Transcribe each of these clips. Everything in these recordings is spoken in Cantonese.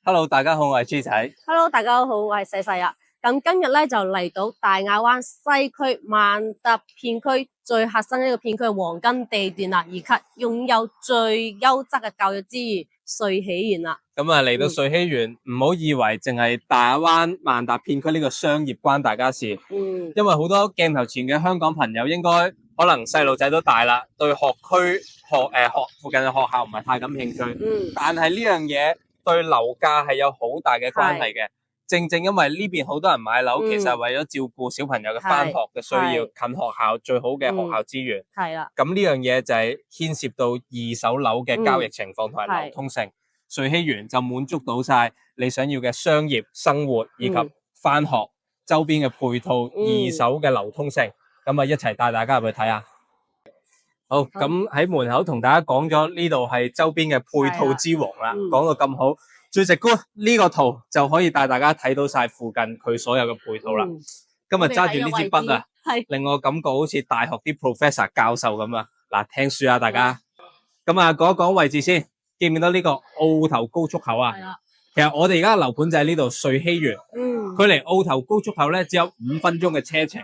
Hello，大家好，我係 G 仔。Hello，大家好，我係細細啊。咁今日咧就嚟到大亞灣西區萬達片區最核心呢個片區嘅黃金地段啦，以及擁有最優質嘅教育資源瑞禧園啦。咁啊嚟到瑞禧園，唔好以為淨係大亞灣萬達片區呢個商業關大家事。因為好多鏡頭前嘅香港朋友應該可能細路仔都大啦，對學區附近嘅學校唔係太感興趣。但係呢樣嘢對樓價係有好大嘅關係嘅。正正因為呢邊好多人買樓，其實係為咗照顧小朋友嘅返學嘅需要，近學校最好嘅學校資源。係啦。咁呢樣嘢就係牽涉到二手樓嘅交易情況同埋流通性。瑞禧園就滿足到晒你想要嘅商業生活以及返學周邊嘅配套，二手嘅流通性。咁啊一齊帶大家入去睇下。好，咁喺門口同大家講咗呢度係周邊嘅配套之王啦，講到咁好。最直觀呢個圖就可以帶大家睇到晒附近佢所有嘅配套啦。今日揸住呢支筆啊，令我感覺好似大學啲 professor 教授咁啊。嗱，聽書啊大家。咁啊講一講位置先，見唔見到呢個澳頭高速口啊？其實我哋而家樓盤就喺呢度瑞禧園，距離澳頭高速口咧只有5分鐘嘅車程。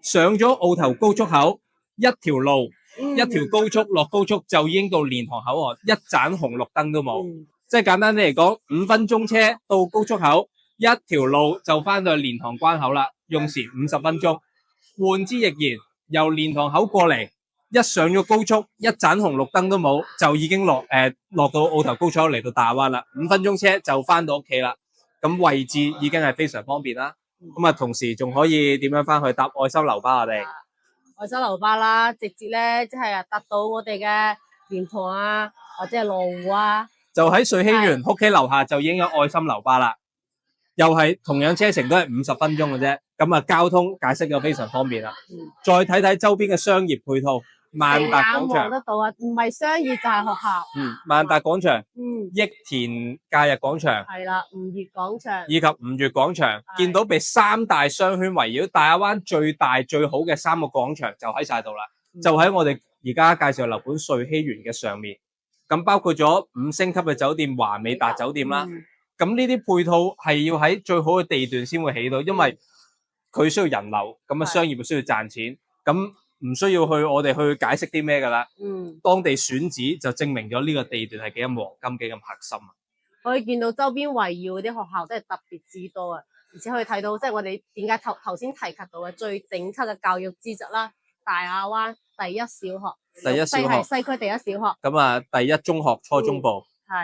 上咗澳頭高速口，一條路，一條高速落高速就已經到蓮塘口岸，一盞紅綠燈都冇。即係簡單啲嚟講，5分鐘車到高速口，一條路就翻到去蓮塘關口啦，用時50分鐘。換之亦然，由蓮塘口過嚟，一上咗高速，一盞紅綠燈都冇，就已經落到澳頭高速嚟到大亞灣啦。5分鐘車就翻到屋企啦。咁位置已經係非常方便啦。咁啊，同時仲可以點樣翻去搭愛心樓巴我哋？愛心樓巴啦，直接咧即係搭到我哋嘅蓮塘啊，或者係羅湖啊。就喺瑞禧園屋企樓下就已經有愛心樓巴啦，又係同樣車程都係50分鐘嘅啫。咁啊，交通解釋就非常方便啦。再睇睇周邊嘅商業配套，萬達廣場望得到啊，唔係商業就係學校。萬達廣場，益田假日廣場，係啦，吳悅廣場，以及吳悅廣場，見到被3大商圈圍繞，大亞灣最大最好嘅3個廣場就喺晒度啦。就喺我哋而家介紹樓盤瑞禧園嘅上面。咁包括咗5星級嘅酒店華美達酒店啦，咁呢啲配套係要喺最好嘅地段先會起到，因為佢需要人流，咁啊商業需要賺錢，咁唔需要我哋去解釋啲咩噶啦。當地選址就證明咗呢個地段係幾咁黃金，幾咁核心啊！可以見到周邊圍繞嗰啲學校真係特別之多啊，而且可以睇到即係我哋點解頭先提及到嘅最頂級嘅教育資質啦，大亞灣第一小學。係西區第一小學，咁啊第一中學初中部，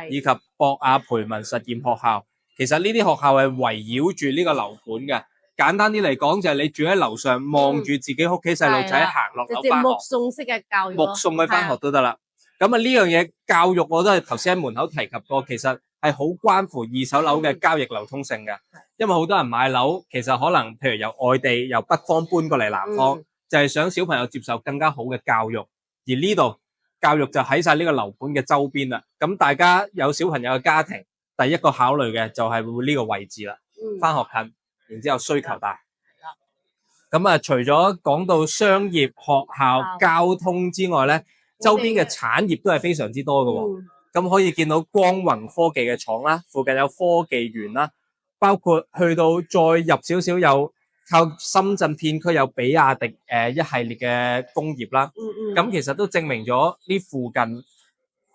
以及博雅培文實驗學校。其實呢啲學校係圍繞住呢個樓盤嘅。簡單啲嚟講，就係你住喺樓上，望住自己屋企細路仔行落樓翻學，目送式嘅教育，目送佢翻學都得啦。咁啊呢樣嘢教育我都係頭先喺門口提及過，其實係好關乎二手樓嘅交易流通性嘅。因為好多人買樓，其實可能譬如由外地由北方搬過嚟南方，就係想小朋友接受更加好嘅教育。而呢度教育就喺晒呢個樓盤嘅周邊啦，咁大家有小朋友嘅家庭，第一個考慮嘅就係會呢個位置啦，翻學近，然之後需求大。咁啊，除咗講到商業、學校、交通之外咧，周邊嘅產業都係非常之多嘅。咁可以見到光宏科技嘅廠啦，附近有科技園啦，包括去到再入少少有。靠深圳片區有比亞迪一系列嘅工業啦，咁其實都證明咗呢附近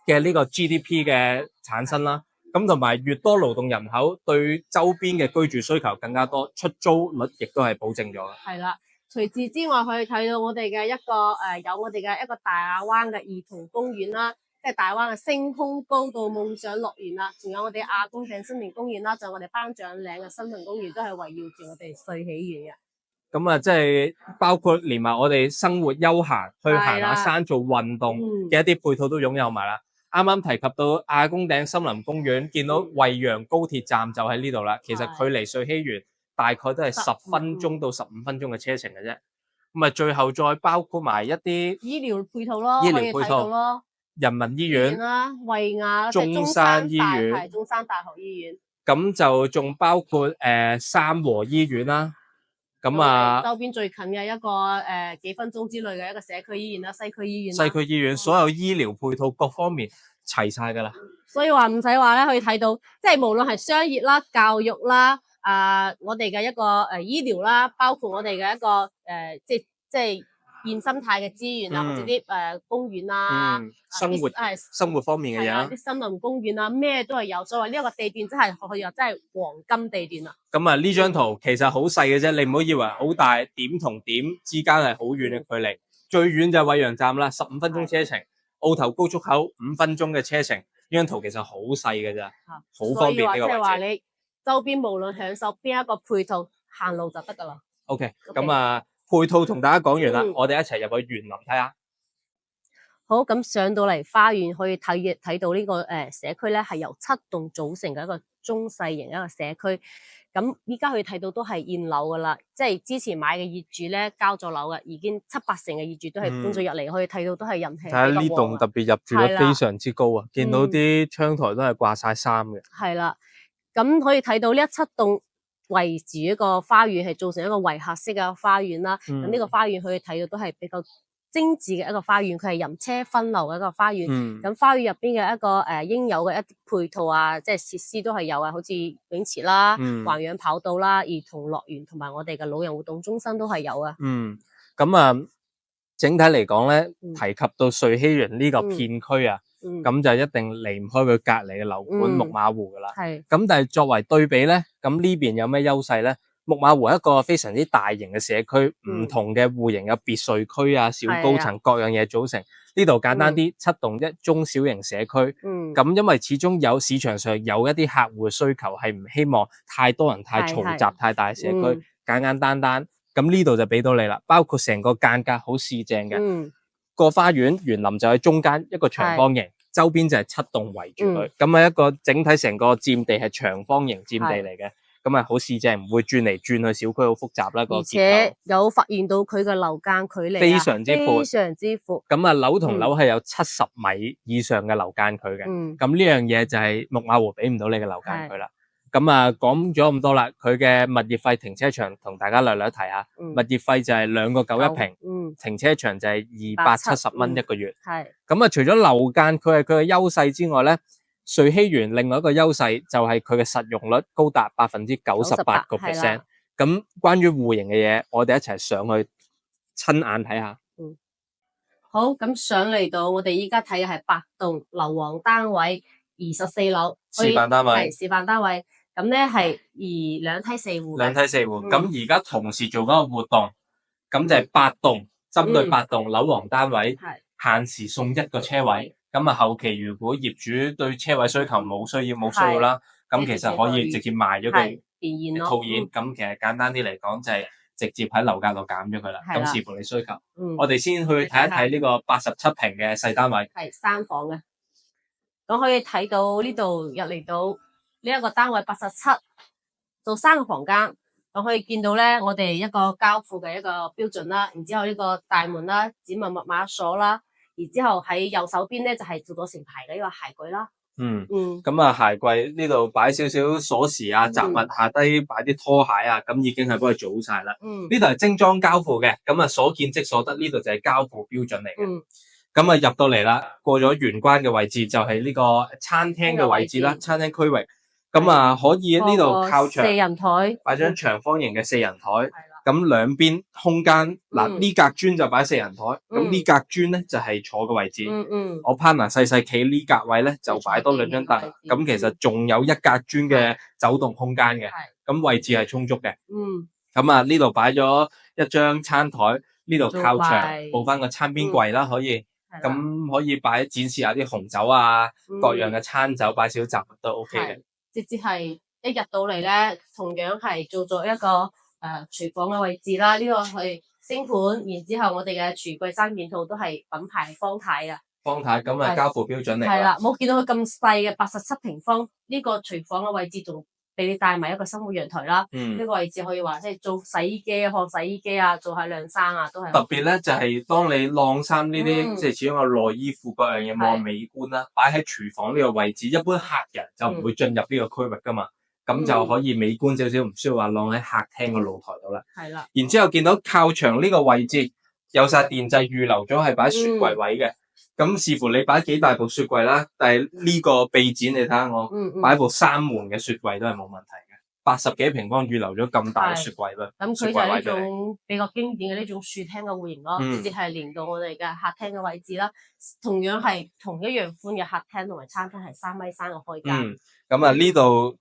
嘅呢個 GDP 嘅產生啦，咁同埋越多勞動人口對周邊嘅居住需求更加多，出租率亦都係保證咗。係啦，除此之外可以睇到我哋嘅一個有我哋嘅一個大亞灣嘅兒童公園啦。即係大灣嘅星空高度夢想樂園啦，仲有我哋亞公頂森林公園啦，仲有我哋頒獎嶺嘅森林公園，都係圍繞住我哋瑞禧園嘅。咁啊，即係包括連埋我哋生活休閒去行下山做運動嘅一啲配套都擁有埋啦。啱啱提及到亞公頂森林公園，見到惠陽高鐵站就喺呢度啦。其實距離瑞禧園大概都係10分鐘到15分鐘嘅車程嘅啫。咁啊，最後再包括埋一啲醫療配套咯，醫療配套咯。人民醫院啦、惠雅、中山醫院、中山大學醫院，咁就仲包括三和醫院啦，咁啊，周邊最近嘅一個幾分鐘之內嘅一個社區醫院啦，西區醫院。西區醫院所有醫療配套各方面齊晒㗎啦。所以話唔使話咧，可以睇到，即係無論係商業啦、教育啦、我哋嘅一個醫療啦，包括我哋嘅一個即係現生態嘅資源啊，或者啲公園啊，生活方面嘅嘢啦，啲森林公園啊，咩都係有。所以話呢一個地段真係可以話真係黃金地段啦。咁啊，呢張圖其實好細嘅啫，你唔好以為好大，點同點之間係好遠嘅距離。最遠就係惠陽站啦，15分鐘車程；澳頭高速口5分鐘嘅車程。呢張圖其實好細嘅咋，好方便呢個位置。即係話你周邊無論享受邊一個配套，行路就得噶啦。OK， 咁啊，配套同大家講完啦，我哋一齊入去園林睇下。好，咁上到嚟花園可以睇到呢個社區咧，係由7棟組成嘅一個中細型一個社區。咁依家可以睇到都係現樓噶啦，即係之前買嘅業主咧交咗樓嘅，已經7-8成嘅業主都係搬咗入嚟，可以睇到都係人氣比較旺。睇下呢棟特別入住率非常之高啊，見到啲窗台都係掛晒衫嘅。係啦，咁可以睇到呢7棟圍住一個花園，係造成一個圍合式嘅花園啦。咁呢個花園可以睇到都係比較精緻嘅一個花園，佢係人車分流嘅一個花園。咁花園入邊嘅一個應有嘅一啲配套啊，即係設施都係有啊，好似泳池啦、環氧跑道啦、兒童樂園同埋我哋嘅老人活動中心都係有啊。咁啊，整體嚟講咧，提及到穗禧園呢個片區啊，咁就一定離唔開佢隔籬嘅樓盤木馬湖噶啦。係。咁但係作為對比咧，咁呢邊有咩優勢咧？木馬湖係一個非常之大型嘅社區，唔同嘅戶型有別墅區啊、小高層各樣嘢組成。呢度簡單啲，7棟一中小型社區。咁因為始終有市場上有一啲客戶嘅需求，係唔希望太多人太嘈雜太大嘅社區，簡簡單單。咁呢度就俾到你啦，包括成個間隔好市正嘅。個花園園林就喺中間一個長方形，周邊就係7棟圍住佢。咁係一個整體成個佔地係長方形佔地嚟嘅。咁啊，好市正，唔會轉嚟轉去，小區好複雜啦。而且有發現到佢嘅樓間距離非常之闊，非常之闊。咁啊，樓同樓係有70米以上嘅樓間距嘅。咁呢樣嘢就係木馬湖俾唔到你嘅樓間距啦。咁啊，講咗咁多啦，佢嘅物業費、停車場同大家略略提下。物業費就係2個9一平，停車場就係270蚊一個月。係。咁啊，除咗樓間佢係佢嘅優勢之外咧，穗禧園另外一個優勢就係佢嘅實用率高達98%。咁關於戶型嘅嘢，我哋一齊上去親眼睇下。好，咁上嚟到我哋依家睇嘅係8棟樓王單位，24樓示範單位。係示範單位，咁咧係2梯4戶。2梯4戶。咁而家同時做緊個活動，咁就係8棟，針對8棟樓王單位，限時送1個車位。咁啊，後期如果業主對車位需求冇需要啦，咁其實可以直接賣咗佢套現。咁其實簡單啲嚟講，就係直接喺樓價度減咗佢啦。咁視乎你需求。我哋先去睇一睇呢個87平嘅細單位。係3房嘅。咁可以睇到呢度入嚟到呢一個單位87，做3個房間。咁可以見到咧，我哋一個交付嘅一個標準啦，然之後呢個大門啦、指紋密碼鎖啦。然之後喺右手邊咧就係做咗成排嘅呢個鞋櫃啦。咁啊，鞋櫃呢度擺少少鎖匙啊、雜物，下低擺啲拖鞋啊，咁已經係幫佢做好晒啦。呢度係精裝交付嘅，咁啊所見即所得，呢度就係交付標準嚟嘅。咁啊入到嚟啦，過咗玄關嘅位置就係呢個餐廳嘅位置啦，餐廳區域。咁啊可以呢度靠牆4人台，擺張長方形嘅4人台。咁兩邊空間嗱，呢格磚就擺4人台，咁呢格磚咧就係坐嘅位置。我 partner 細細企呢格位咧就擺多2張凳，咁其實仲有1格磚嘅走動空間嘅，咁位置係充足嘅。咁啊呢度擺咗1張餐台，呢度靠牆佈翻個餐邊櫃啦，可以，咁可以擺展示下啲紅酒啊，各樣嘅餐酒，擺少雜物都 OK 嘅。直接係一入到嚟咧，同樣係做咗一個廚房嘅位置啦，呢個係星盤，然之後我哋嘅廚櫃三件套都係品牌方太嘅。方太咁啊，交付標準嚟。係啦，冇見到佢咁細嘅87平方，呢個廚房嘅位置仲俾你帶埋一個生活陽台啦。呢個位置可以話即係做洗衣機、放洗衣機啊，做下晾衫啊，都係。特別咧就係當你晾衫呢啲，即係始終有內衣褲各樣嘢冇咁美觀啦，擺喺廚房呢個位置，一般客人就唔會進入呢個區域噶嘛。咁就可以美觀少少，唔需要話晾喺客廳個露台度啦。係啦。然之後見到靠牆呢個位置有晒電掣預留咗係擺雪櫃位嘅，咁視乎你擺幾大部雪櫃啦。但係呢個臂展你睇下我擺部3門嘅雪櫃都係冇問題嘅，80幾平方預留咗咁大嘅雪櫃啦。咁佢就係呢種比較經典嘅呢種樹廳嘅戶型咯，直接係連到我哋嘅客廳嘅位置啦。同樣係同一樣寬嘅客廳同埋餐廳係3.3米嘅開間。咁啊呢度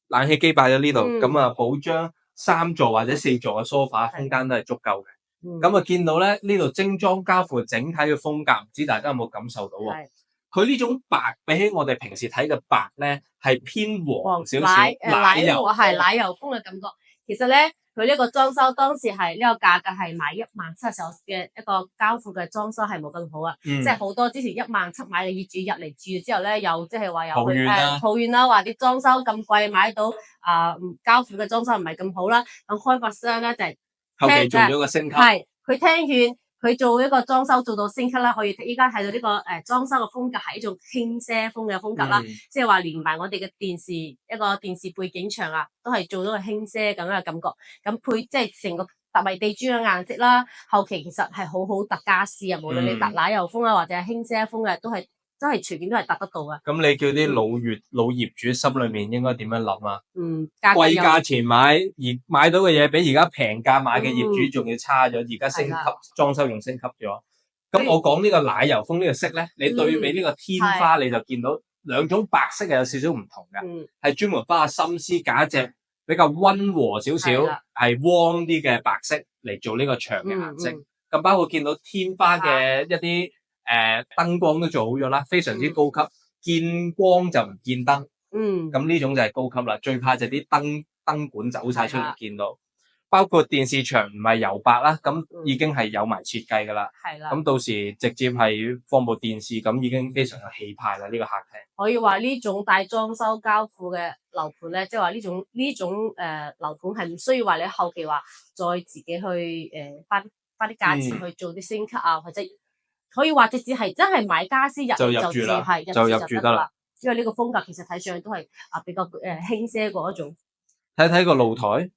冷氣機擺咗呢度，咁啊補張3座或者4座嘅梳化空間都係足夠嘅。咁啊見到咧呢度精裝交付整體嘅風格，唔知大家有冇感受到喎？佢呢種白比起我哋平時睇嘅白咧係偏黃少少，奶油風嘅感覺。其實咧佢呢個裝修當時係呢個價格係買17000時候嘅一個交付嘅裝修係冇咁好啊，即係好多之前17000買嘅業主入嚟住之後咧，又即係話有抱怨啦，話啲裝修咁貴買到交付嘅裝修唔係咁好啦。咁開發商咧就係後期做咗個升級，係佢聽勸。佢做一個裝修做到升級啦，可以依家睇到呢個裝修嘅風格係一種輕奢風嘅風格啦，即係話連埋我哋嘅一個電視背景牆啊，都係做到個輕奢咁樣嘅感覺。咁即係成個特米地磚嘅顏色啦，後期其實係好好搭家私啊，無論你搭奶油風啊或者係輕奢風嘅，都係隨便都係搭得到嘅。咁你叫啲老業主心裏面應該點樣諗啊？貴價錢買而買到嘅嘢比而家平價買嘅業主仲要差咗，而家升級裝修用升級咗。咁我講呢個奶油風呢個色咧，你對比呢個天花你就見到兩種白色係有少少唔同嘅，係專門花心思揀一隻比較溫和少少係 warm 啲嘅白色嚟做呢個牆嘅顏色。咁包括見到天花嘅一啲燈光都做好咗啦，非常之高級，見光就唔見燈。咁呢種就係高級啦，最怕就係啲燈管走晒出嚟見到。包括電視牆唔係油白啦，咁已經係有埋設計噶啦。咁到時直接係放部電視，咁已經非常有氣派啦。呢個客廳可以話呢種帶裝修交付嘅樓盤咧，即係話呢種樓盤係唔需要話你後期話再自己去花啲價錢去做啲升級啊，或者可以話直接係真係買家私入就入住啦，就入住得啦。因為呢個風格其實睇上去都係比較輕奢嗰一種。睇睇個露台。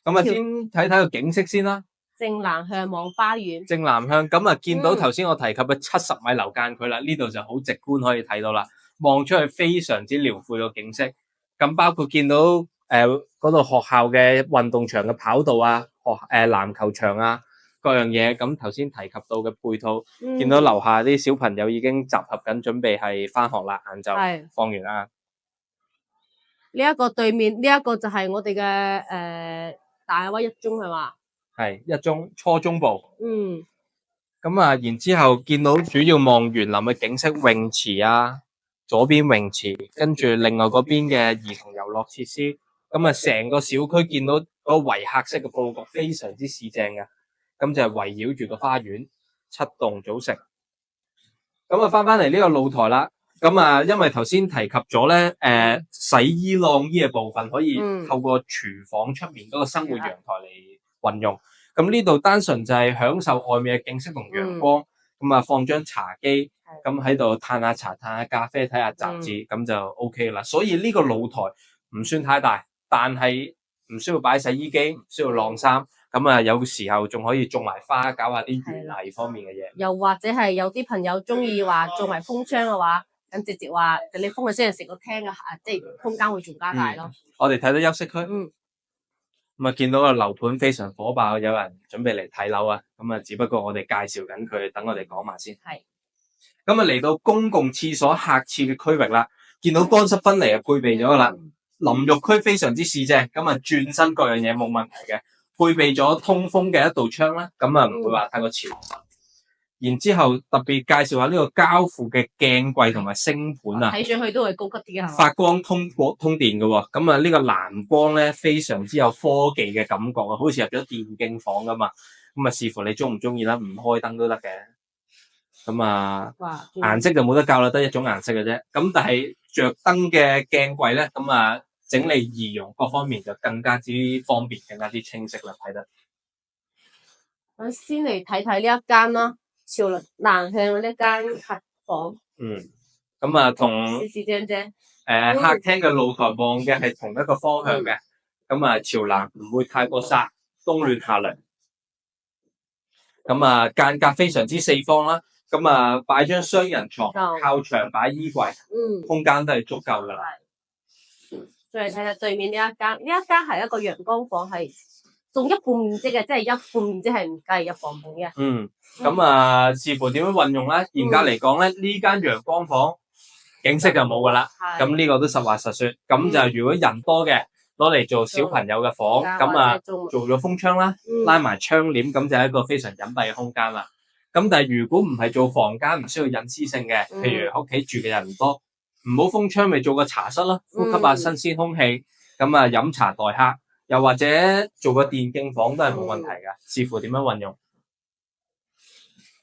咁啊，先睇睇個景色先啦。正南向望花園。正南向咁啊，見到頭先我提及嘅70米樓間距啦，呢度就好直觀可以睇到啦，望出去非常之遼闊個景色。咁包括見到嗰度學校嘅運動場嘅跑道啊，籃球場啊，各樣嘢。咁頭先提及到嘅配套，見到樓下啲小朋友已經集合緊，準備係翻學啦，晏晝放完啦。呢一個對面呢一個就係我哋嘅大亞灣一中係嘛？係一中初中部。咁啊，然之後見到主要望園林嘅景色，泳池啊，左邊泳池，跟住另外嗰邊嘅兒童遊樂設施。咁啊，成個小區見到嗰個圍客式嘅佈局非常之市正嘅。咁就係圍繞住個花園，7棟組成。咁啊，翻嚟呢個露台啦。咁啊，因為頭先提及咗咧，洗衣晾衣嘅部分可以透過廚房出面嗰個生活陽台嚟運用。咁呢度單純就係享受外面嘅景色同陽光。咁啊，放張茶幾，咁喺度嘆下茶、嘆下咖啡、睇下雜誌，咁就 OK 啦。所以呢個露台唔算太大，但係唔需要擺洗衣機，唔需要晾衫。咁啊，有時候仲可以種埋花，搞下啲園藝方面嘅嘢。又或者係有啲朋友中意話做埋風窗嘅話。咁直接話你封佢先係成個廳嘅，即係空間會仲加大咯。我哋睇到休息區，咁啊見到個樓盤非常火爆，有人準備嚟睇樓啊。咁啊，只不過我哋介紹緊佢，等我哋講埋先。咁啊嚟到公共廁所客廁嘅區域啦，見到乾濕分離啊配備咗噶啦，淋浴區非常之市正，咁啊轉身各樣嘢冇問題嘅，配備咗通風嘅一道窗啦，咁啊唔會話太過潮。然之後特別介紹下呢個交付嘅鏡櫃同埋星盤啊，睇上去都係高級啲嘅，發光通電嘅喎。咁啊呢個藍光咧非常之有科技嘅感覺啊，好似入咗電競房噶嘛。咁啊視乎你中唔中意啦，唔開燈都得嘅。咁啊顏色就冇得教啦，得一種顏色嘅啫。咁但係着燈嘅鏡櫃咧，咁啊整理儀容各方面就更加之方便，更加之清晰啦，睇得。我先嚟睇睇呢一間啦。朝南向呢間客房，咁啊同是是正正。客廳嘅露台望嘅係同一個方向嘅，咁啊朝南唔會太過曬，冬暖夏涼。咁啊間隔非常之四方啦，咁啊擺張雙人床，靠牆擺衣櫃，空間都係足夠噶啦。再嚟睇下對面呢一間，呢一間係一個陽光房，係送一半面積嘅，即係一半面積係唔計入房本嘅。咁啊視乎點樣運用啦。嚴格嚟講咧，呢間陽光房景色就冇噶啦。咁呢個都實話實說。咁就如果人多嘅，攞嚟做小朋友嘅房，咁啊做咗風窗啦，拉埋窗簾，咁就係一個非常隱蔽嘅空間啦。咁但係如果唔係做房間，唔需要隱私性嘅，譬如屋企住嘅人唔多，唔好封窗咪做個茶室咯，呼吸下新鮮空氣，咁啊飲茶待客，又或者做個電競房都係冇問題噶，視乎點樣運用。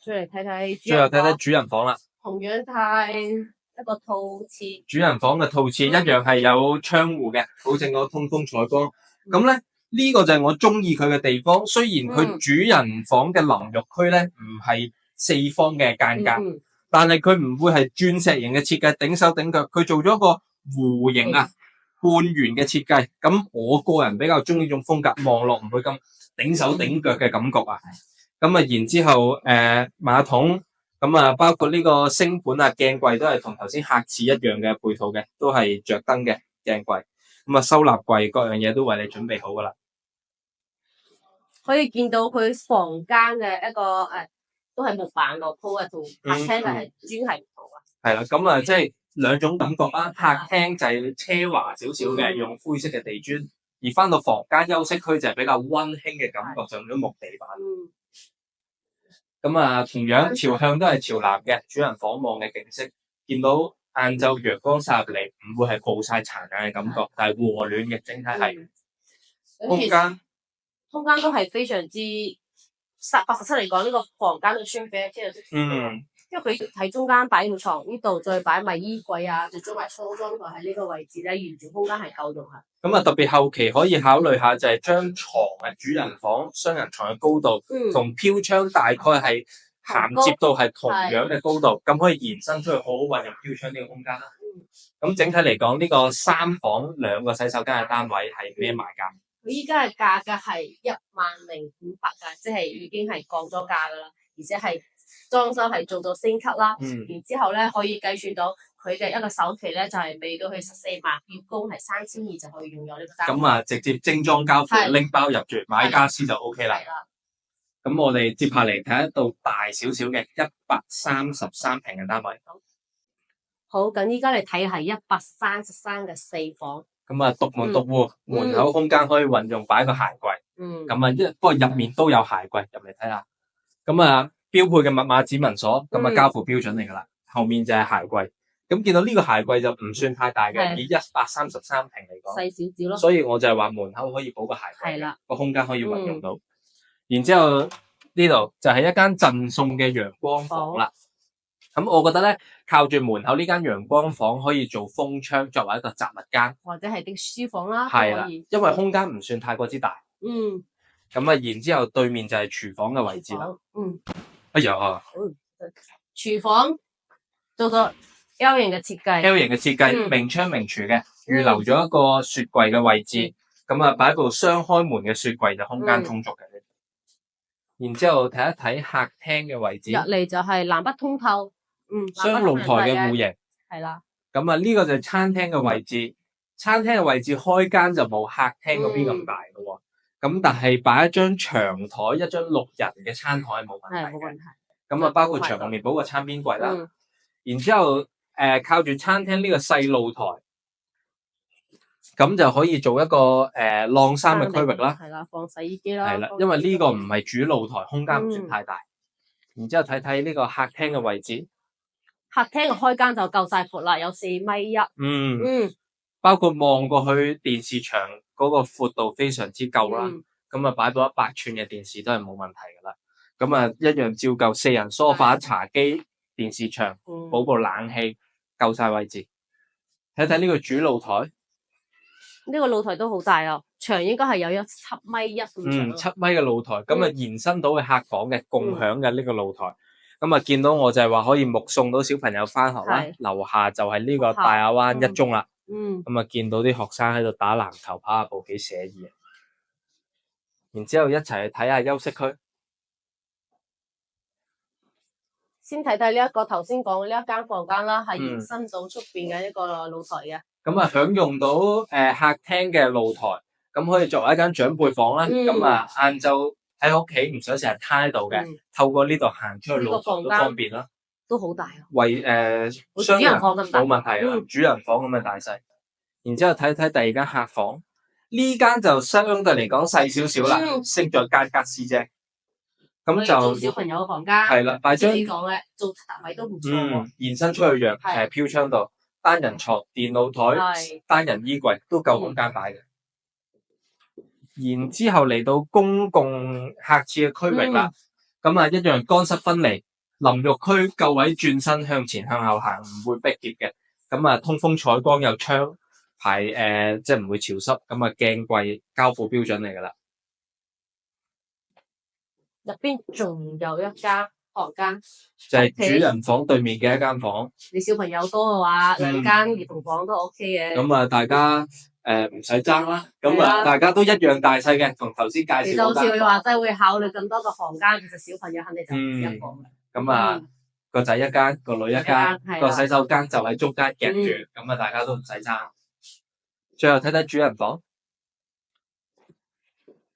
再嚟睇睇，最後睇睇主人房啦。同樣係一個套廁。主人房嘅套廁一樣係有窗戶嘅，保證個通風採光。咁咧呢個就係我中意佢嘅地方。雖然佢主人房嘅淋浴區咧唔係四方嘅間隔，但係佢唔會係鑽石型嘅設計，頂手頂腳，佢做咗一個弧形啊半圓嘅設計。咁我個人比較中意呢種風格，望落唔會咁頂手頂腳嘅感覺啊。咁啊然之後馬桶。咁啊，包括呢個星盤啊、鏡櫃都係同頭先客廁一樣嘅配套嘅，都係着燈嘅鏡櫃。咁啊，收納櫃各樣嘢都為你準備好噶啦。可以見到佢房間嘅一個都係木板落鋪嘅，同客廳就係磚係唔同啊。係啦，咁啊，即係兩種感覺啦。客廳就係奢華少少嘅，用灰色嘅地磚；而翻到房間休息區就係比較溫馨嘅感覺，上咗木地板。咁啊，同樣朝向都係朝南嘅，主人房望嘅景色，見到晏晝陽光曬入嚟，唔會係暴曬殘眼嘅感覺，但係和暖嘅，整體係空間都係非常之實嚟講，呢個房間都算非常之因為佢喺中間擺到床，呢度再擺埋衣櫃啊，就裝埋梳妝台喺呢個位置咧，完全空間係夠用嚇。咁啊，特別後期可以考慮下，就係將床嘅主人房雙人床嘅高度，同飄窗大概係銜接到係同樣嘅高度，咁可以延伸出去，好好運用飄窗呢個空間啦。咁整體嚟講，呢個3房2個洗手間嘅單位係咩賣價？佢依家嘅價格係10500㗎，即係已經係降咗價㗎啦，而且係裝修係做到升級啦。然之後咧可以計算到佢嘅一個首期咧就係未到去14萬，月供係3200就可以擁有呢個單位。咁啊，直接精裝交付，拎包入住，買家私就 OK 啦。咁我哋接下嚟睇一度大少少嘅133平嘅單位。好，咁依家嚟睇係133嘅4房。咁啊，獨門獨戶，門口空間可以運用擺個鞋櫃。咁啊，不過入面都有鞋櫃，入嚟睇下。咁啊，標配嘅密碼指紋鎖，咁啊交付標準嚟噶啦。後面就係鞋櫃。咁見到呢個鞋櫃就唔算太大嘅，以133平嚟講，細少少咯。所以我就係話門口可以補個鞋櫃，係啦，個空間可以運用到。然之後呢度就係一間贈送嘅陽光房啦。咁我覺得咧，靠住門口呢間陽光房可以做風窗，作為一個雜物間，或者係啲書房啦。係啦，因為空間唔算太過之大。咁啊，然之後對面就係廚房嘅位置啦。哎呀，廚房做咗 L 型嘅設計，L 型嘅設計，明窗明廚嘅，預留咗一個雪櫃嘅位置。咁啊，擺部雙開門嘅雪櫃就空間充足嘅。然之後睇一睇客廳嘅位置，入嚟就係南北通透。雙露台嘅戶型，係啦。咁啊，呢個就係餐廳嘅位置。餐廳嘅位置開間就冇客廳嗰邊咁大咯。咁但係擺一張長台，一張6人嘅餐台係冇問題嘅。冇問題。咁啊，包括牆後面補個餐邊櫃啦。然之後靠住餐廳呢個細露台，咁就可以做一個晾衫嘅區域啦。係啦，放洗衣機啦。係啦，因為呢個唔係主露台，空間唔算太大。然之後睇睇呢個客廳嘅位置。客廳嘅開間就夠晒闊啦，有4.1米。包括望過去電視牆嗰個闊度非常之夠啦。咁啊，擺到100寸嘅電視都係冇問題噶啦。咁啊，一樣照舊4人梳化、茶几、電視牆，補部冷氣，夠晒位置。睇睇呢個主露台，呢個露台都好大啊，長應該係有7.1米咁長。7米嘅露台，咁啊延伸到去客房嘅共享嘅呢個露台。咁啊，見到我就係話可以目送到小朋友翻學啦係，樓下就係呢個大亞灣一中啦。嗯，咁啊，見到啲學生喺度打籃球、跑下步，幾寫意啊！然之後一齊去睇下休息區。先睇睇呢一個頭先講嘅呢一間房間啦，係嗯延伸到出邊嘅一個露台嘅。咁啊，享用到客廳嘅露台，咁可以作為一間長輩房啦。咁啊，晏晝喺屋企唔想成日攤喺度嘅，透過呢度行出去露台都方便啦。都好大啊！為主人房咁大，冇問題啦，主人房咁嘅大細。然之後睇睇第二間客房，呢間就相對嚟講細少少啦，升咗間格斯啫。咁就小朋友嘅房間係啦，擺張你講嘅做榻位都唔錯。延伸出去讓飄窗度，單人床、電腦台、單人衣櫃都夠空間擺嘅。然之後嚟到公共客廁嘅區域啦，咁啊一樣乾濕分離，淋浴區夠位轉身向前向後行，唔會逼夾嘅。咁啊通風採光有窗排即係唔會潮濕，咁啊鏡櫃交付標準嚟噶啦。入邊仲有一間房間，就係主人房對面嘅一間房。你小朋友多嘅話，兩間兒童房都 OK 嘅。咁啊，大家唔使爭啦。咁啊，大家都一樣大細嘅，同頭先介紹嗰間。其實好似你話真係會考慮咁多個房間，其實小朋友肯定就唔止一個嘅。咁啊，個仔一間，個女一間，個洗手間就喺中間夾住，咁啊，大家都唔使爭。最後睇睇主人房，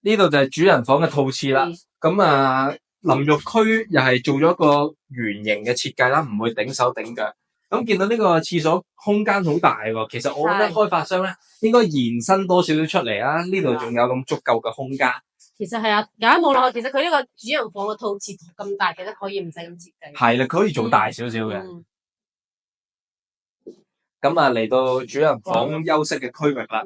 呢度就係主人房嘅套廁啦。咁啊，淋浴區又係做咗一個圓形嘅設計啦，唔會頂手頂腳。咁見到呢個廁所空間好大喎，其實我覺得開發商咧應該延伸多少少出嚟啊！呢度仲有咁足夠嘅空間。其實係啊，有一望落去，其實佢呢個主人房嘅套廁咁大，其實可以唔使咁設計。係啦，佢可以做大少少嘅。咁啊，嚟到主人房休息嘅區域啦，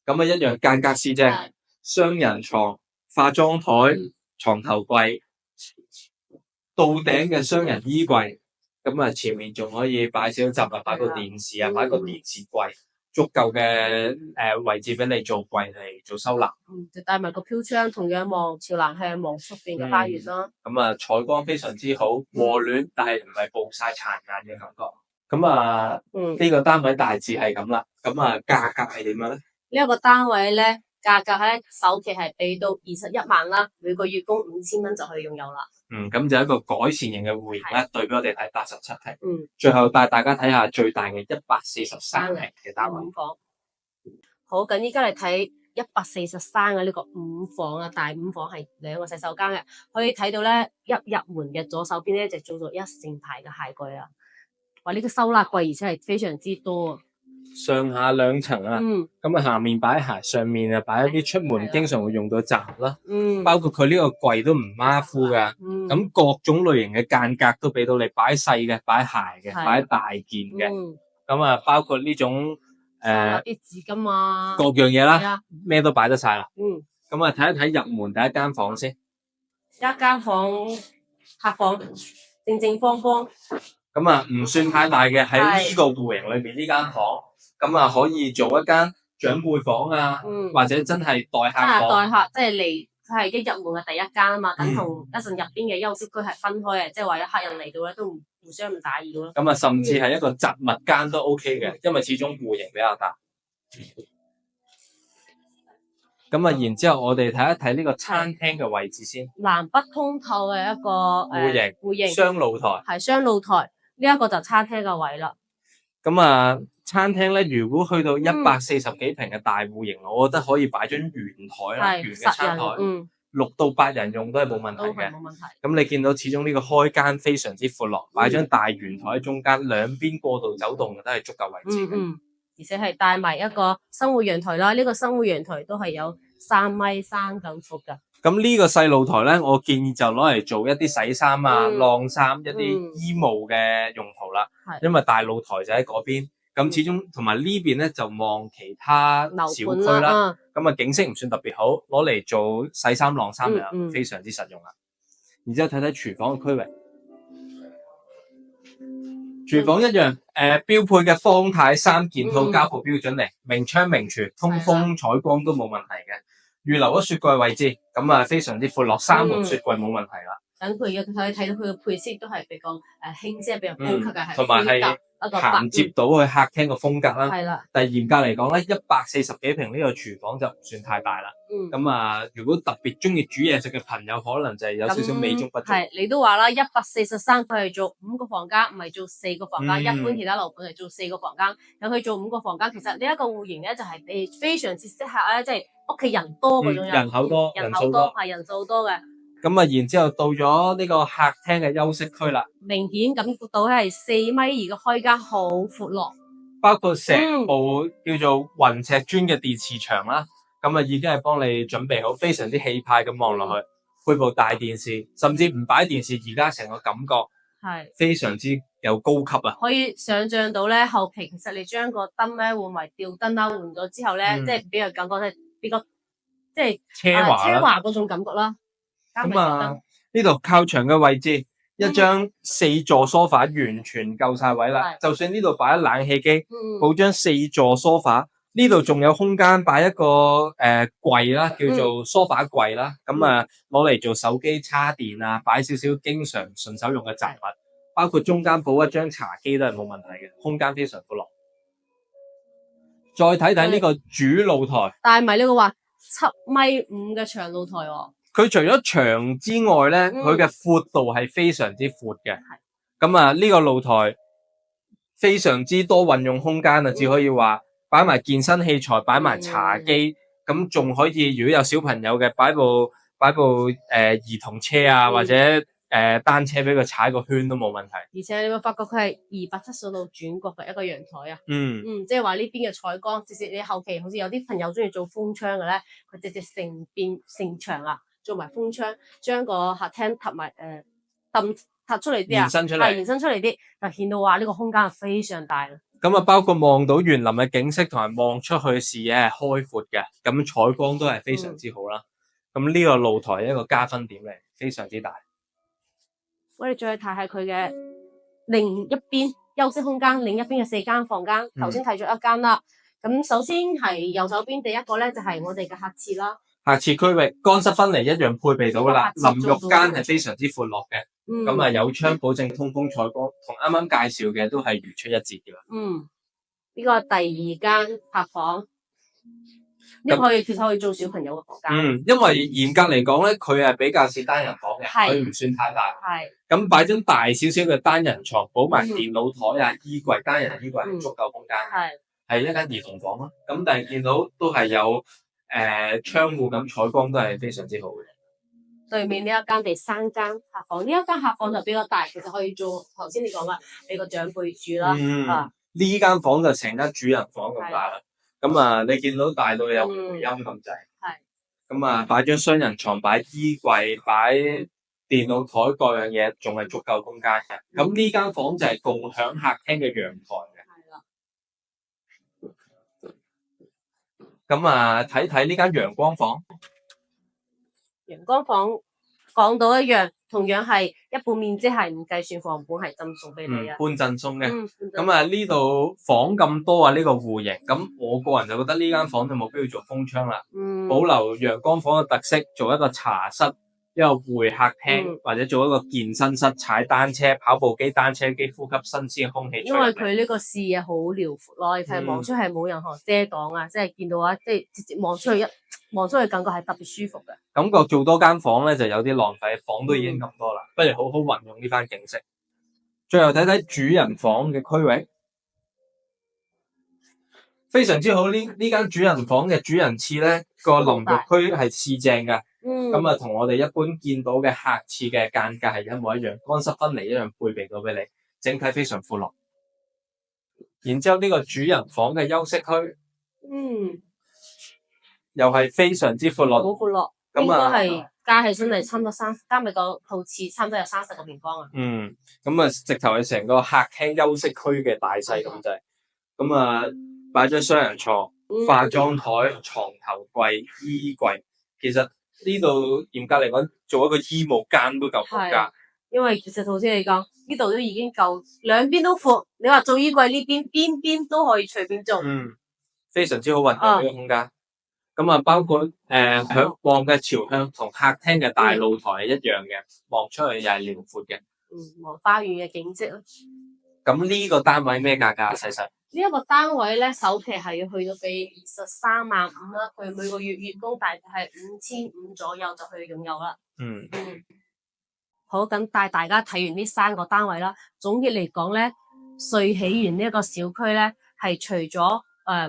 咁啊一樣間隔式啫，雙人床、化妝台、床頭櫃、到頂嘅雙人衣櫃，咁啊前面仲可以擺小雜物，擺個電視啊，擺個電視櫃，足夠嘅位置俾你做櫃嚟做收納。就帶埋個飄窗，同樣望朝南向望出邊嘅花園啦。咁啊採光非常之好，和暖，但係唔係暴曬殘眼嘅感覺。咁啊呢個單位大致係咁啦。咁啊價格係點樣咧？呢一個單位咧，價格咧首期係俾到21萬啦，每個月供5000蚊就可以擁有啦。咁就一個改善型嘅戶型咧，對俾我哋睇87平。最後帶大家睇下最大嘅143平嘅單位房。好，咁依家嚟睇143嘅呢個5房啊，大5房係2個洗手間嘅，可以睇到咧一入門嘅左手邊咧就做咗一整排嘅鞋櫃啦。哇！呢個收納櫃而且係非常之多啊，上下兩層啊。咁啊下面擺鞋，上面啊擺一啲出門經常會用到雜物啦。包括佢呢個櫃都唔馬虎噶。咁各種類型嘅間隔都俾到你，擺細嘅，擺鞋嘅，擺大件嘅。咁啊包括呢種啲紙巾啊，各樣嘢啦，咩都擺得晒啦。咁啊睇一睇入門第一間房先。一間房客房正正方方。咁啊，唔算太大嘅，喺呢個戶型裏面呢間房，咁啊可以做一間長輩房啊，或者真係代客房。代客即係嚟，佢係一入門嘅第一間啊嘛，咁同一陣入邊嘅休息區係分開嘅，即係話有客人嚟到咧都唔互相咁打擾咯。咁啊，甚至係一個雜物間都 OK 嘅，因為始終戶型比較大。咁啊，然之後我哋睇一睇呢個餐廳嘅位置先。南北通透嘅一個戶型雙露台，係雙露台。呢一個就餐廳嘅位啦。咁啊，餐廳咧，如果去到140幾平嘅大戶型，我覺得可以擺張圓台啦，圓嘅餐台，6到8人用都係冇問題嘅。冇問題。咁你見到始終呢個開間非常之闊落，擺張大圓台喺中間，兩邊過道走動都係足夠位置嘅。而且係帶埋一個生活陽台啦，呢個生活陽台都係有3.3米咁闊噶。咁呢個細露台咧，我建議就攞嚟做一啲洗衫啊、晾衫、一啲衣務嘅用途啦。因為大露台就喺嗰邊，咁始終同埋呢邊咧就望其他小區啦。咁啊景色唔算特別好，攞嚟做洗衫晾衫就非常之實用啦。然之後睇睇廚房嘅區域，廚房一樣標配嘅方太3件套交付標準嚟，明窗明廚，通風採光都冇問題嘅。預留咗雪櫃位置，咁啊非常之闊落，3門雪櫃冇問題啦。等佢嘅可以睇到佢嘅配色都係比較輕即係比較高級嘅，係同埋係銜接到去客廳個風格啦。係啦。但係嚴格嚟講咧，140幾平呢個廚房就唔算太大啦。咁啊，如果特別中意煮嘢食嘅朋友，可能就係有少少美中不足。係你都話啦，143佢係做5個房間，唔係做4個房間。一般其他樓盤係做4個房間，有佢做5個房間。其實呢一個戶型咧就係非常之適合咧，即係屋企人多嗰種人口多，人數多係人數多嘅。咁啊，然之後到咗呢個客廳嘅休息區啦，明顯感覺到係4.2米嘅開間，好闊落，包括成部叫做雲石磚嘅電視牆啦，咁啊已經係幫你準備好，非常之氣派咁望落去，配部大電視，甚至唔擺電視，而家成個感覺係非常之有高級啊！可以想象到咧，後期其實你將個燈咧換為吊燈啦，換咗之後咧，即係比較感覺係比較即係奢華嗰種感覺啦。咁啊，呢度靠牆嘅位置，一張4座梳化完全夠晒位啦。就算呢度擺咗冷氣機，好張4座梳化，呢度仲有空間擺一個櫃啦，叫做梳化櫃啦。咁啊，攞嚟做手機叉電啊，擺少少經常順手用嘅雜物，包括中間補一張茶几都係冇問題嘅，空間非常闊落。再睇睇呢個主露台，但係唔係呢個話7.5米嘅長露台喎。佢除咗長之外咧，佢嘅闊度係非常之闊嘅。咁啊，呢個露台非常之多運用空間啊，只可以話擺埋健身器材，擺埋茶几，咁仲可以如果有小朋友嘅，擺部兒童車啊，或者單車俾佢踩個圈都冇問題。而且你會發覺佢係270度轉角嘅一個陽台啊。即係話呢邊嘅採光，直接你後期好似有啲朋友中意做風窗嘅咧，佢直接成牆啊。做埋風窗，將個客廳凸埋凸出嚟啲啊，延伸出嚟啲，就顯到話呢個空間係非常大啦。咁啊，包括望到園林嘅景色同埋望出去視野係開闊嘅，咁採光都係非常之好啦。咁呢個露台一個加分點嚟，非常之大。我哋再睇下佢嘅另一邊休息空間，另一邊嘅4間房間，頭先睇咗一間啦。咁首先係右手邊第一個咧，就係我哋嘅客廁啦。客廁區域乾濕分離一樣配備到噶啦，淋浴間係非常之闊落嘅，咁啊有窗保證通風採光，同啱啱介紹嘅都係如出一轍嘅啦。呢個第2間客房，呢個其實可以做小朋友嘅房間。因為嚴格嚟講咧，佢係比較似單人房嘅，佢唔算太大。咁擺張大少少嘅單人床，補埋電腦台啊、衣櫃，單人衣櫃係足夠空間。係一間兒童房啦。咁但係見到都係有。窗戶咁採光都係非常之好嘅。對面呢一間第3間客房，呢一間客房就比較大，其實可以做頭先你講啦，俾個長輩住啦。呢間房就成間主人房咁大啦。咁啊，你見到大到有回音咁滯。咁啊，擺張雙人床，擺衣櫃，擺電腦台，各樣嘢仲係足夠空間嘅。咁呢間房就係共享客廳嘅陽台嘅。咁啊，睇睇呢間陽光房。陽光房講到一樣，同樣係一半面積係唔計算房本，係贈送俾你啊。半贈送嘅。咁啊，呢度房咁多啊，呢個戶型，咁我個人就覺得呢間房就冇必要做風窗啦。保留陽光房嘅特色，做一個茶室，一個會客廳，或者做一個健身室，踩單車、跑步機、單車機，呼吸新鮮嘅空氣。因為佢呢個視野好遼闊咯，係望出係冇任何遮擋啊，即係見到啊，即係直接望出去感覺係特別舒服嘅。感覺做多間房咧就有啲浪費，房都已經咁多啦，不如好好運用呢番景色。最後睇睇主人房嘅區域，非常之好。呢間主人房嘅主人廁咧個淋浴區係試正嘅。咁啊，同我哋一般見到嘅客廁嘅間隔係一模一樣，乾濕分離一樣配備到俾你，整體非常闊落。然之後呢個主人房嘅休息區，又係非常之闊落，好闊落。應該係加起身係差唔多加埋個套廁，差唔多有30個平方啊。咁啊，直頭係成個客廳休息區嘅大細咁滯。咁啊，擺咗雙人床、化妝台、床頭櫃、衣櫃，其實呢度嚴格嚟講，做一個衣帽間都夠闊㗎。因為其實頭先你講呢度都已經夠，兩邊都闊。你話做衣櫃呢邊邊都可以隨便做。非常之好運用呢個空間。咁啊，包括響望嘅朝向同客廳嘅大露台係一樣嘅，望出去又係遼闊嘅。望花園嘅景色咯。咁呢個單位咩價格啊？細細呢一個單位咧，首期係要去到俾23萬5啦，佢每個月月供大概係5500左右就去擁有啦。好，咁帶大家睇完呢3個單位啦。總結嚟講咧，瑞喜園呢一個小區咧，係除咗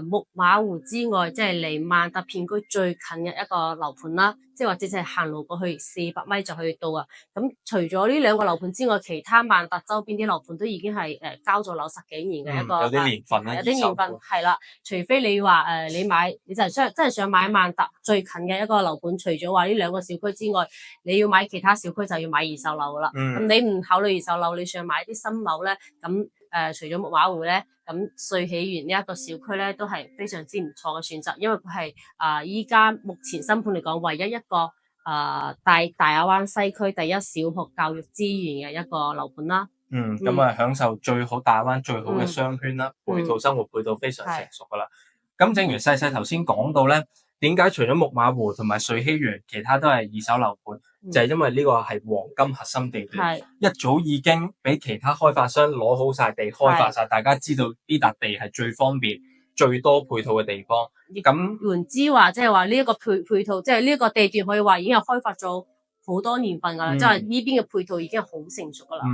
木馬湖之外，即係離萬達片區最近嘅一個樓盤啦，即係或者係行路過去400米就可以到啊。咁除咗呢2個樓盤之外，其他萬達周邊啲樓盤都已經係交咗樓10幾年嘅一個，有啲年份啦，有啲年份係啦。除非你話你就係真係想買萬達最近嘅一個樓盤，除咗話呢2個小區之外，你要買其他小區就要買二手樓噶啦。咁你唔考慮二手樓，你想買啲新樓咧，咁除咗木馬湖咧，咁瑞喜園呢一個小區咧都係非常之唔錯嘅選擇，因為佢係依家目前新盤嚟講唯一一個大亞灣西區第一小學教育資源嘅一個樓盤啦。咁啊享受最好大亞灣最好嘅商圈啦，配套生活配套非常成熟噶啦。咁正如細細頭先講到咧，點解除咗木馬湖同埋瑞喜園，其他都係二手樓盤？就係因為呢個係黃金核心地段，一早已經俾其他開發商攞好晒地，開發晒。大家知道呢笪地係最方便、最多配套嘅地方。咁換之話，即係話呢一個配套，即係呢一個地段可以話已經係開發咗好多年份噶啦，即係呢邊嘅配套已經係好成熟噶啦。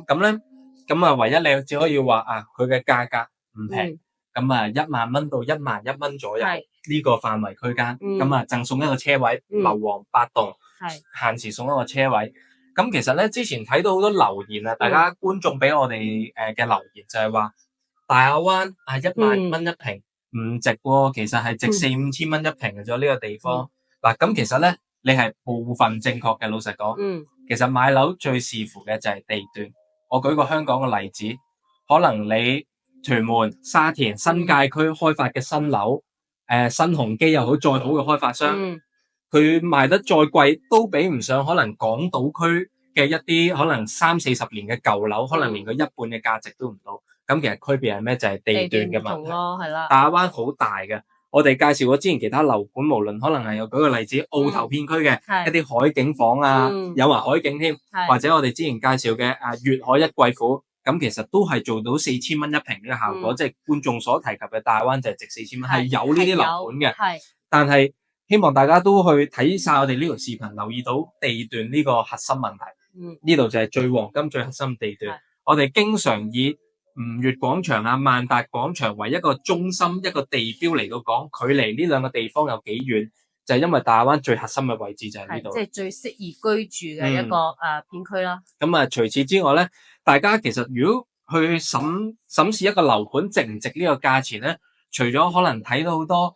咁咧，咁啊，唯一你只可以話佢嘅價格唔平。咁啊，1萬蚊到11000蚊左右呢個範圍區間，咁啊贈送一個車位，樓王8棟，限時送一個車位。咁其實咧，之前睇到好多留言啊，大家觀眾俾我哋嘅留言就係話，大亞灣1萬蚊一平唔值喎，其實係值4-5千蚊一平嘅啫呢個地方。嗱，咁其實咧，你係部分正確嘅，老實講，其實買樓最視乎嘅就係地段。我舉個香港嘅例子，可能你屯門、沙田、新界區開發嘅新樓，新鴻基又好，再好嘅開發商，佢賣得再貴都比唔上可能港島區嘅一啲可能30-40年嘅舊樓，可能連佢一半嘅價值都唔到。咁其實區別係咩？就係地段嘅問題。大亞灣好大嘅，我哋介紹過之前其他樓盤，無論可能係有舉個例子，澳頭片區嘅一啲海景房啊，有埋海景添，或者我哋之前介紹嘅粵海一貴府。咁其實都係做到4000蚊一平呢個效果，即係觀眾所提及嘅大亞灣就係值4000蚊，係有呢啲樓盤嘅。但係希望大家都去睇晒我哋呢條視頻，留意到地段呢個核心問題。呢度就係最黃金、最核心地段。我哋經常以吳越廣場萬達廣場為一個中心、一個地標嚟到講，距離呢2個地方有幾遠？就係因為大亞灣最核心嘅位置就係呢度，即係最適宜居住嘅一個片區啦。咁除此之外咧，大家其實如果去審視一個樓盤值唔值呢個價錢咧，除咗可能睇到好多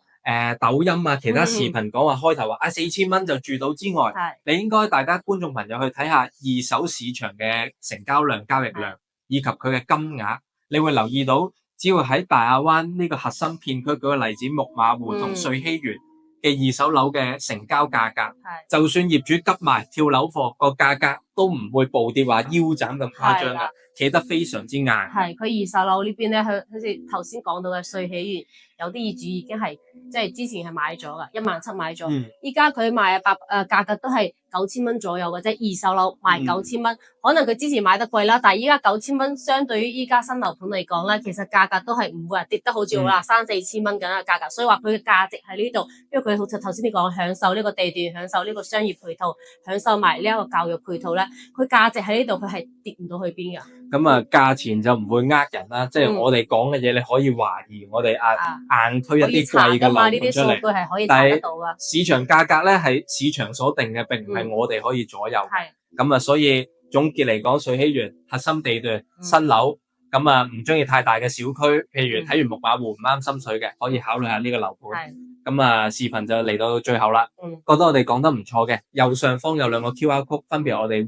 抖音其他視頻講話開頭話4000蚊就住到之外，你應該大家觀眾朋友去睇下二手市場嘅成交量、交易量以及佢嘅金額，你會留意到，只要喺大亞灣呢個核心片區，舉個例子，木馬湖同瑞喜園嘅二手樓嘅成交價格，就算業主急賣跳樓貨，個價格都唔會暴跌話腰斬咁誇張噶，企得非常之硬。係佢二手樓呢邊咧，好似頭先講到嘅瑞喜園，有啲業主已經係即係之前係買咗噶，17000買咗，依家佢賣價格都係9000蚊左右嘅啫，二手樓賣9000蚊，可能佢之前買得貴啦，但係依家9000蚊相對於依家新樓盤嚟講咧，其實價格都係唔會話跌得好似話3-4千蚊咁嘅價格，所以話佢嘅價值喺呢度，因為佢好似頭先你講享受呢個地段，享受呢個商業配套，享受埋呢一個教育配套咧，佢價值喺呢度，佢係跌唔到去邊噶。咁價錢就唔會呃人啦，即係我哋講嘅嘢，你可以懷疑我哋硬推一啲貴嘅樓盤出嚟，但係市場價格咧係市場所定嘅，並唔係我哋可以左右。咁所以總結嚟講，瑞喜園核心地段新樓，咁唔中意太大嘅小區，譬如睇完木馬湖唔啱心水嘅，可以考慮下呢個樓盤。咁視頻就嚟到最後啦，覺得我哋講得唔錯嘅，右上方有2個 QR code， 分別我哋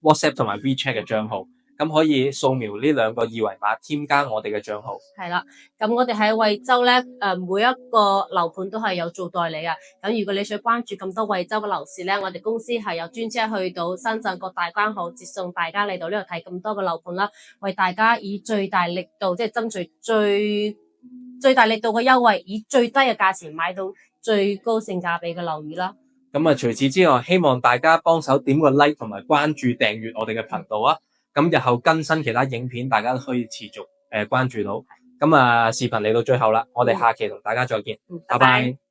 WhatsApp 同埋 WeChat 嘅賬號。咁可以掃描呢2個二維碼，添加我哋嘅賬號。係啦，咁我哋喺惠州咧，每一個樓盤都係有做代理啊。咁如果你想關注咁多惠州嘅樓市咧，我哋公司係有專車去到深圳各大關口接送大家嚟到呢度睇咁多嘅樓盤啦，為大家以最大力度，即係爭取最大力度嘅優惠，以最低嘅價錢買到最高性價比嘅樓宇啦。咁啊，除此之外，希望大家幫手點個 like 同埋關注訂閱我哋嘅頻道啊。咁日後更新其他影片，大家都可以持續關注到。咁啊，視頻嚟到最後啦，我哋下期同大家再見，拜拜。